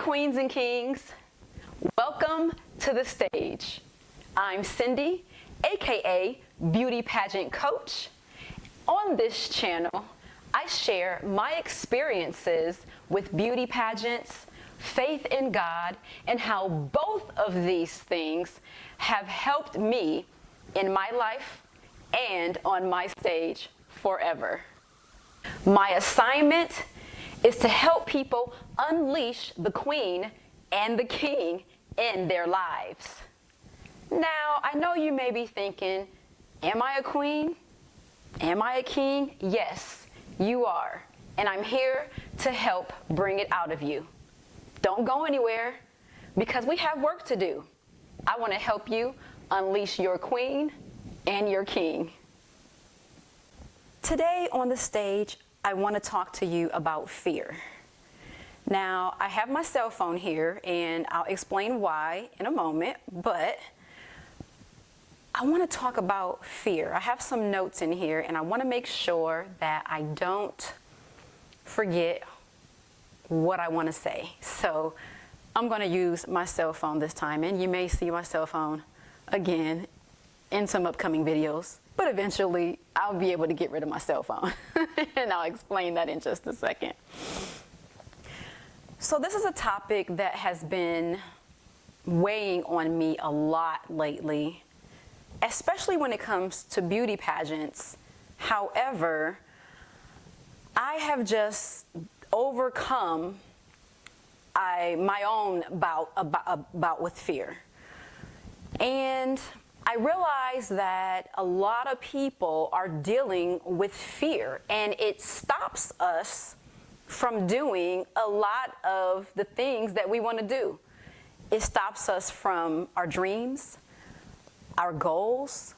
queens and kings. Welcome to the stage. I'm Cindy, aka Beauty Pageant Coach. On this channel, I share my experiences with beauty pageants, faith in God, and how both of these things have helped me in my life and on my stage forever. My assignment is to help people unleash the queen and the king in their lives. Now, I know you may be thinking, am I a queen? Am I a king? Yes, you are. And I'm here to help bring it out of you. Don't go anywhere because we have work to do. I want to help you unleash your queen and your king. Today on the stage, I want to talk to you about fear. Now, I have my cell phone here, and I'll explain why in a moment, but I want to talk about fear. I have some notes in here, and I want to make sure that I don't forget what I want to say. So I'm going to use my cell phone this time, and you may see my cell phone again in some upcoming videos. But eventually, I'll be able to get rid of my cell phone. And I'll explain that in just a second. So this is a topic that has been weighing on me a lot lately, especially when it comes to beauty pageants. However, I have just overcome my own bout with fear. And I realize that a lot of people are dealing with fear, and it stops us from doing a lot of the things that we want to do. It stops us from our dreams, our goals,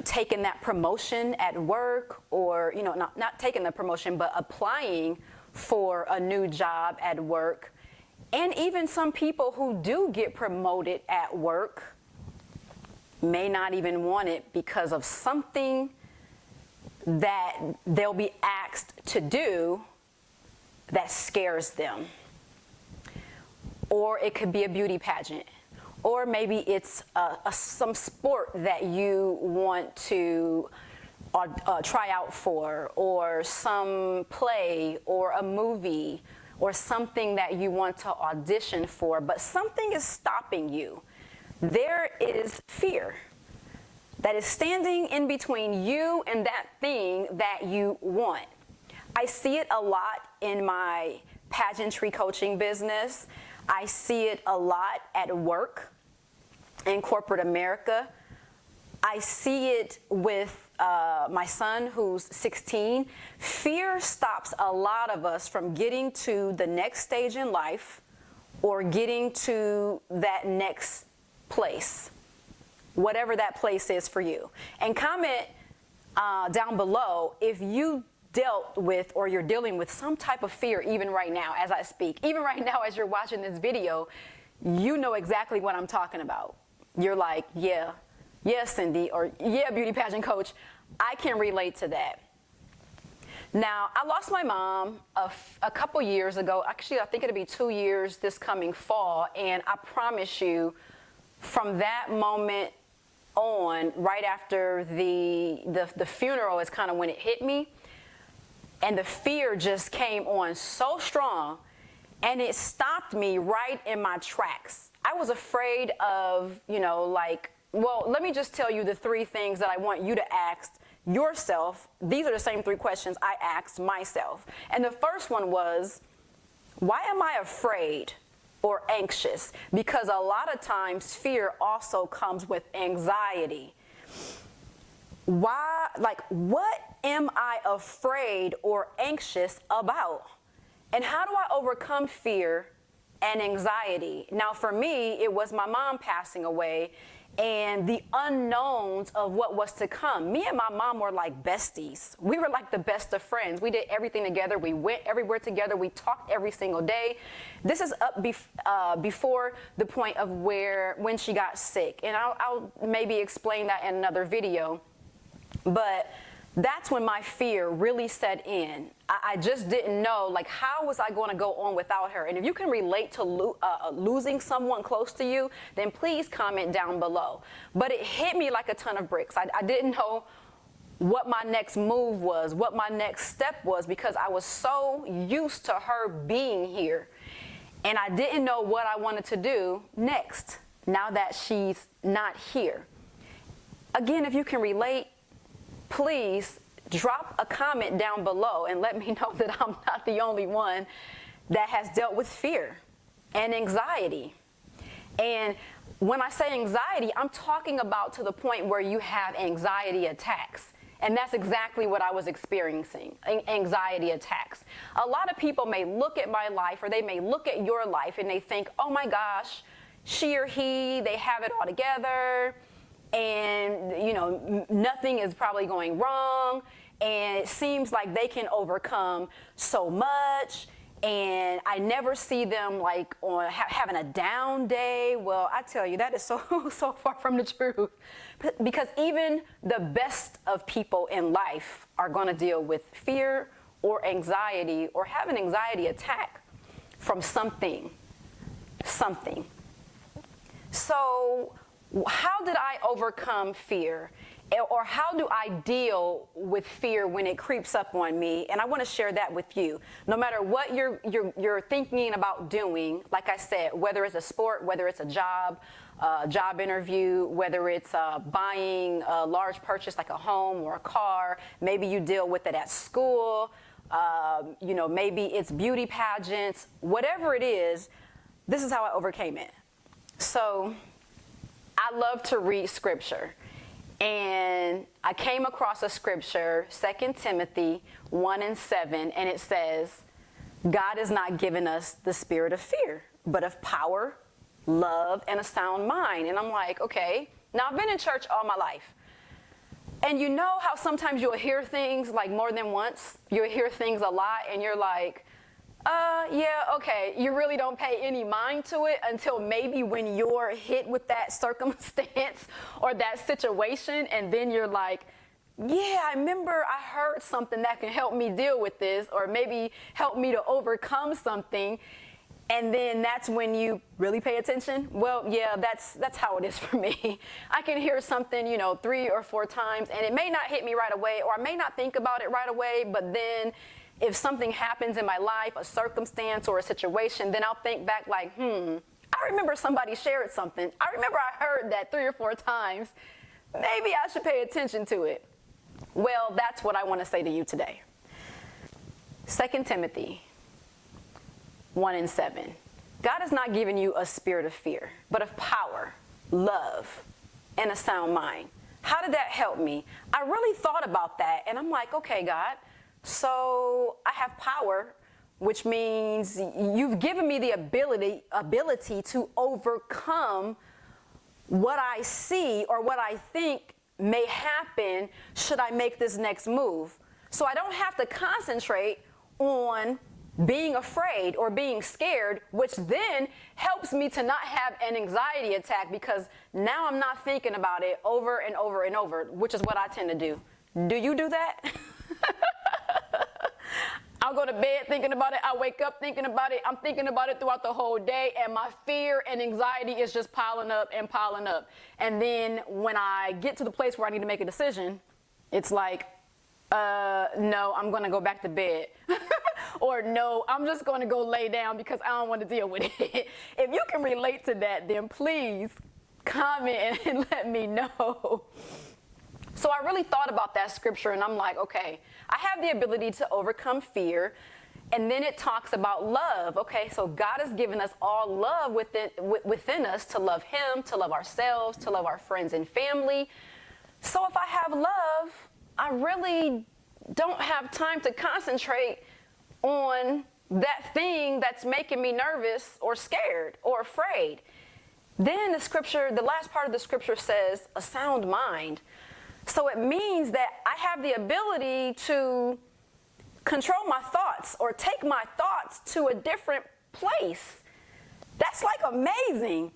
taking that promotion at work, or, not taking the promotion, but applying for a new job at work. And even some people who do get promoted at work may not even want it because of something that they'll be asked to do that scares them. Or it could be a beauty pageant. Or maybe it's some sport that you want to try out for, or some play, or a movie, or something that you want to audition for, but something is stopping you. There is fear that is standing in between you and that thing that you want. I see it a lot in my pageantry coaching business. I see it a lot at work in corporate America. I see it with my son who's 16. Fear stops a lot of us from getting to the next stage in life or getting to that next place, whatever that place is for you. And comment down below if you dealt with or you're dealing with some type of fear even right now as I speak. Even right now as you're watching this video, you know exactly what I'm talking about. You're like, yeah, Cindy, or yeah, beauty pageant coach, I can relate to that. Now, I lost my mom a couple years ago. Actually, I think it'll be 2 years this coming fall, and I promise you, from that moment on, right after the funeral is kind of when it hit me, and the fear just came on so strong, and it stopped me right in my tracks. I was afraid of, well, let me just tell you the 3 things that I want you to ask yourself. These are the same 3 questions I asked myself. And the first one was, why am I afraid or anxious? Because a lot of times fear also comes with anxiety. What am I afraid or anxious about? And how do I overcome fear and anxiety? Now, for me, it was my mom passing away and the unknowns of what was to come. Me and my mom were like besties. We were like the best of friends. We did everything together. We went everywhere together. We talked every single day. This is up before the point of when she got sick. And I'll maybe explain that in another video. But that's when my fear really set in. I just didn't know, like, how was I going to go on without her? And if you can relate to losing someone close to you, then please comment down below. But it hit me like a ton of bricks. I didn't know what my next move was, what my next step was, because I was so used to her being here. And I didn't know what I wanted to do next, now that she's not here. Again, if you can relate, please drop a comment down below and let me know that I'm not the only one that has dealt with fear and anxiety. And when I say anxiety, I'm talking about to the point where you have anxiety attacks. And that's exactly what I was experiencing, anxiety attacks. A lot of people may look at my life, or they may look at your life, and they think, oh my gosh, she or he, they have it all together, and you know, nothing is probably going wrong, and it seems like they can overcome so much, and I never see them like on having a down day. Well, I tell you, that is so far from the truth, because even the best of people in life are going to deal with fear or anxiety or have an anxiety attack from something. So how did I overcome fear? Or how do I deal with fear when it creeps up on me? And I want to share that with you. No matter what you're thinking about doing, like I said, whether it's a sport, whether it's a job interview, whether it's buying a large purchase like a home or a car, maybe you deal with it at school, you know, maybe it's beauty pageants, whatever it is, this is how I overcame it. So I love to read scripture. And I came across a scripture, 2 Timothy 1:7, and it says, God has not given us the spirit of fear, but of power, love, and a sound mind. And I'm like, okay, now I've been in church all my life. And you know how sometimes you'll hear things like more than once? You'll hear things a lot, and you're like, yeah, okay. You really don't pay any mind to it until maybe when you're hit with that circumstance or that situation, and then you're like, yeah, I remember I heard something that can help me deal with this, or maybe help me to overcome something. And then that's when you really pay attention. Well, yeah, that's how it is for me. I can hear something, you know, 3 or 4 times, and it may not hit me right away, or I may not think about it right away, but then if something happens in my life, a circumstance or a situation, then I'll think back like, I remember somebody shared something. I remember I heard that 3 or 4 times. Maybe I should pay attention to it. Well, that's what I want to say to you today. 2 Timothy 1:7. God has not given you a spirit of fear, but of power, love, and a sound mind. How did that help me? I really thought about that, and I'm like, okay, God, so I have power, which means you've given me the ability to overcome what I see or what I think may happen should I make this next move. So I don't have to concentrate on being afraid or being scared, which then helps me to not have an anxiety attack, because now I'm not thinking about it over and over and over, which is what I tend to do. Do you do that? I'll go to bed thinking about it. I wake up thinking about it. I'm thinking about it throughout the whole day, and my fear and anxiety is just piling up and piling up. And then when I get to the place where I need to make a decision, it's like, no, I'm going to go back to bed. Or no, I'm just going to go lay down because I don't want to deal with it. If you can relate to that, then please comment and let me know. So I really thought about that scripture, and I'm like, okay, I have the ability to overcome fear. And then it talks about love. Okay, so God has given us all love within us, to love Him, to love ourselves, to love our friends and family. So if I have love, I really don't have time to concentrate on that thing that's making me nervous or scared or afraid. Then the scripture, the last part of the scripture says, a sound mind. So it means that I have the ability to control my thoughts or take my thoughts to a different place. That's like amazing.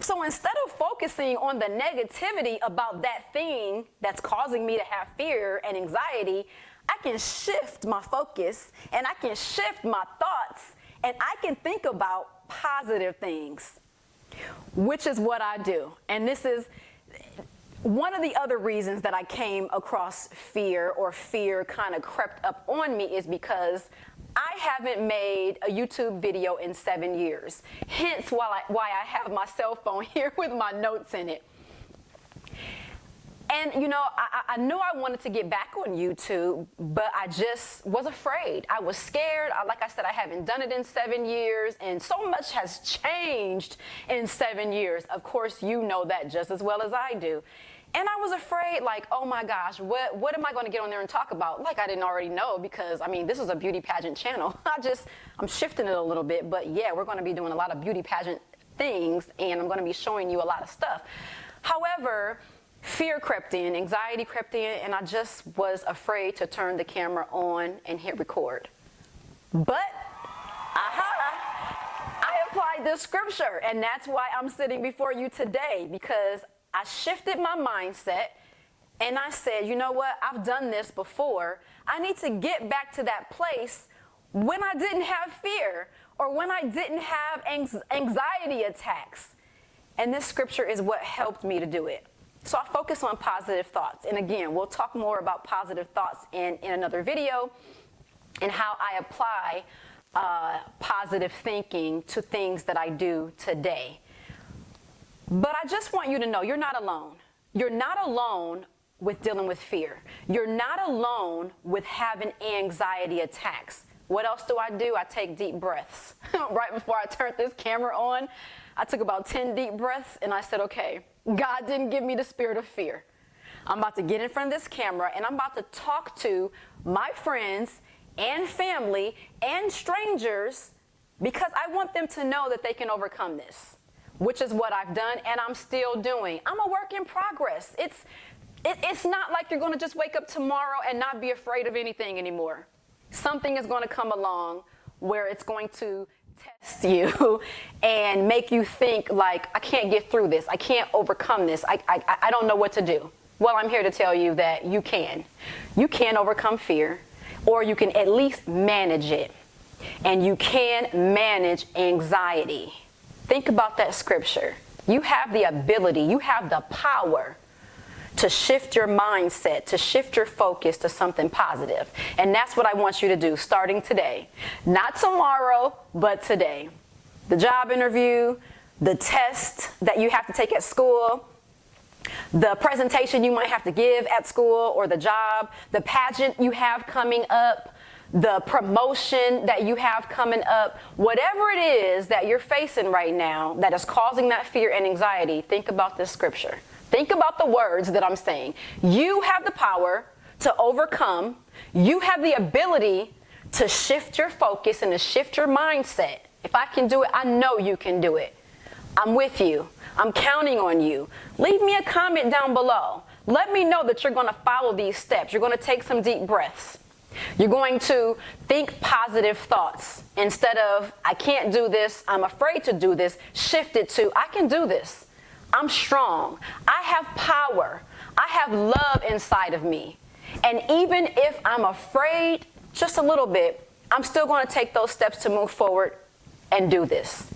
So instead of focusing on the negativity about that thing that's causing me to have fear and anxiety, I can shift my focus and I can shift my thoughts and I can think about positive things, which is what I do. And this is one of the other reasons that I came across fear, or fear kind of crept up on me, is because I haven't made a YouTube video in 7 years. Hence why I have my cell phone here with my notes in it. And, you know, I knew I wanted to get back on YouTube, but I just was afraid. I was scared. Like I said, I haven't done it in 7 years, and so much has changed in 7 years. Of course, you know that just as well as I do. And I was afraid, like, oh my gosh, what am I going to get on there and talk about? Like I didn't already know, because, I mean, this is a beauty pageant channel. I'm shifting it a little bit, but yeah, we're going to be doing a lot of beauty pageant things, and I'm going to be showing you a lot of stuff. However, fear crept in, anxiety crept in, and I just was afraid to turn the camera on and hit record. But, I applied this scripture, and that's why I'm sitting before you today, because I shifted my mindset, and I said, you know what, I've done this before. I need to get back to that place when I didn't have fear, or when I didn't have anxiety attacks. And this scripture is what helped me to do it. So I focus on positive thoughts. And again, we'll talk more about positive thoughts in another video, and how I apply positive thinking to things that I do today. But I just want you to know, you're not alone. You're not alone with dealing with fear. You're not alone with having anxiety attacks. What else do? I take deep breaths. Right before I turned this camera on, I took about 10 deep breaths, and I said, okay, God didn't give me the spirit of fear. I'm about to get in front of this camera, and I'm about to talk to my friends and family and strangers, because I want them to know that they can overcome this, which is what I've done, and I'm still doing. I'm a work in progress. It's not like you're going to just wake up tomorrow and not be afraid of anything anymore. Something is going to come along where it's going to test you and make you think like, I can't get through this. I can't overcome this. I don't know what to do. Well, I'm here to tell you that you can. You can overcome fear, or you can at least manage it. And you can manage anxiety. Think about that scripture. You have the ability, you have the power to shift your mindset, to shift your focus to something positive. And that's what I want you to do starting today. Not tomorrow, but today. The job interview, the test that you have to take at school, the presentation you might have to give at school or the job, the pageant you have coming up, the promotion that you have coming up, whatever it is that you're facing right now that is causing that fear and anxiety, think about this scripture. Think about the words that I'm saying. You have the power to overcome. You have the ability to shift your focus and to shift your mindset. If I can do it, I know you can do it. I'm with you. I'm counting on you. Leave me a comment down below. Let me know that you're going to follow these steps. You're going to take some deep breaths. You're going to think positive thoughts. Instead of, I can't do this, I'm afraid to do this, shift it to, I can do this. I'm strong. I have power. I have love inside of me. And even if I'm afraid just a little bit, I'm still going to take those steps to move forward and do this.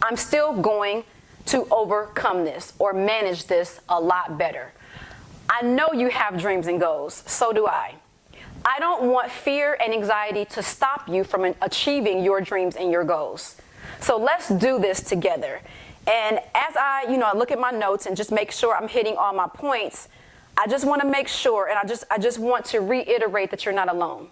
I'm still going to overcome this or manage this a lot better. I know you have dreams and goals. So do I. I don't want fear and anxiety to stop you from achieving your dreams and your goals. So let's do this together. And as I look at my notes and just make sure I'm hitting all my points, I just want to make sure, and I just want to reiterate that you're not alone.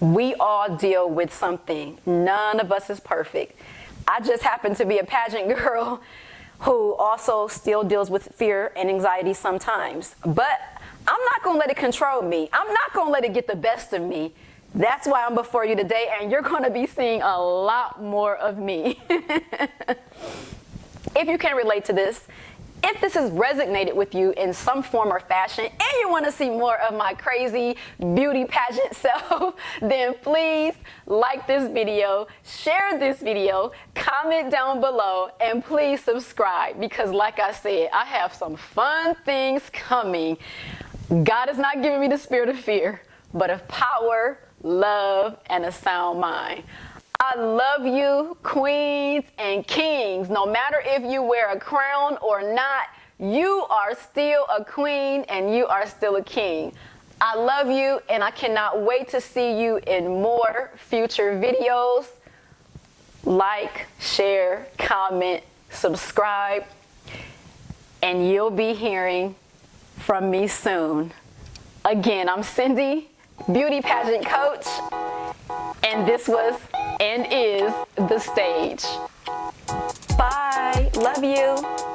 We all deal with something. None of us is perfect. I just happen to be a pageant girl who also still deals with fear and anxiety sometimes. But I'm not going to let it control me. I'm not going to let it get the best of me. That's why I'm before you today, and you're going to be seeing a lot more of me. If you can relate to this, If this has resonated with you in some form or fashion and you want to see more of my crazy beauty pageant self, then please like this video, share this video, comment down below, and please subscribe because like I said, I have some fun things coming. God is not giving me the spirit of fear, but of power, love, and a sound mind. I love you, queens and kings. No matter if you wear a crown or not, you are still a queen and you are still a king. I love you and I cannot wait to see you in more future videos. Like, share, comment, subscribe, and you'll be hearing from me soon. Again, I'm Cindy, beauty pageant coach, and this was and is The Stage. Bye. Love you.